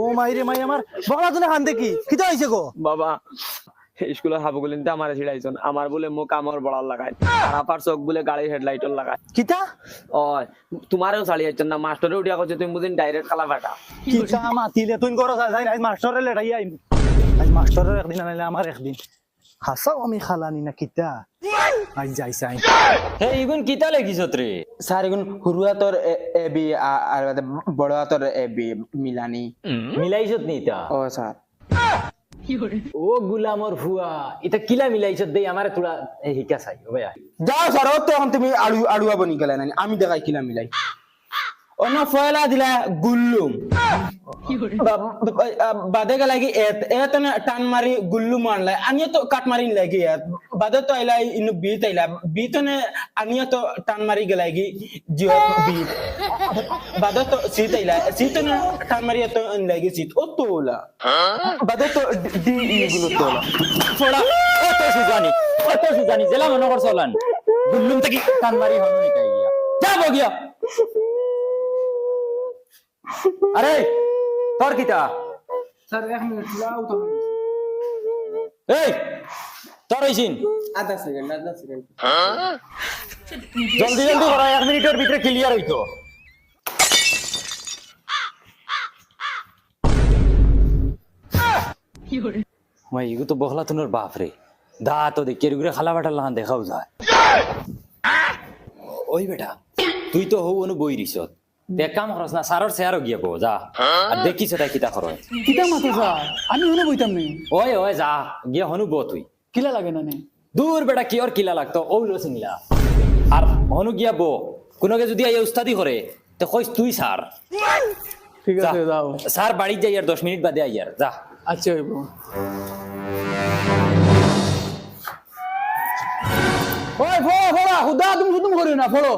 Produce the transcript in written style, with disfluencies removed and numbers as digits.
ও মাইরে মাই আমার বগলা তুলে খান দেখি কিতা হইছে গো বাবা স্কুলের হাবগুলিতে আমার ছিড়াইছন আমার বলে মুখ আমার বড়ার লাগায় আর আপার চোখ বলে গাড়ির হেডলাইটর লাগায় কিতা ওই তোমারও চালিয়েছেন না মাস্টারে উঠিয়া করছে তুমি বুঝিন ডাইরেক্ট খালা ফাটা কিতা মাতিলে তুই করো যাই আজ মাস্টারে লেটাই আইম আজ মাস্টারের একদিন আনাইলে আমার একদিন হাসাও আমি খালানি না কিতা আজ যাই চাই হে ইগুন কিতা লাগিছত রে স্যার এখন হুরুয়াতর এ বি আর বড় হাতর এ বি মিলানি মিলাইছত নি তা ও স্যার ও গুলামর ফুয়া এটা কিলা মিলাইছত দেই আমারে তোরা হিকা চাই ও ভাইয়া যাও স্যার ও তো এখন তুমি আড়ুয়া বনি গেলে না আমি দেখাই কিলা মিলাই অন্য ফয়লা দিলা গুল্লুম বাদে গেলা কি এত টান মারি গুল্লুম মারলা আনিও তো কাট মারি লাগি বাদে তো আইলা ইনু বিত আইলা বিতনে আনিও তো টান মারি গেলা কি জিও বিত বাদে তো সিত আইলা সিতনে টান মারি তো লাগি সিত ও তোলা বাদে তো ডি ইগুলো তোলা ছোড়া অত সুজানি জেলা মনে করছ হলান গুল্লুম থেকে টান মারি হনু নিকাই গিয়া যা বগিয়া আরে তোর কিতা স্যার এক মিনিট লাও তো এই তোর হইছিন আধা সেকেন্ড জলদি জলদি করো 1 মিনিটের ভিতরে ক্লিয়ার হইতো ভাই এগো তো বহলা তুনোর বাপ রে দা তো দেখি এগুলো খালা বাটার লাহান দেখাও যায় ওই বেটা তুই তো হও অনু বই রিসত দেখ কাম করস না সারর চেয়ারও গিয়ে বো যা আর দেখিস তাই কিতা করো কিতা মাতো যা আমি হনো বইতাম নি ওই ওই যা গিয়ে হনু বো তুই কিলা লাগে না নে দূর বেটা কি আর কিলা লাগতো ও লো সিংলা আর হনু গিয়া বো কোনোকে যদি এই উস্তাদি করে তো কইস তুই স্যার ঠিক আছে যাও স্যার বাড়ি যাই আর 10 মিনিট বাদে আইয়ার যা আচ্ছা হইব ওই ফলো ফলো খুদা তুমি শুধু করিও না ফলো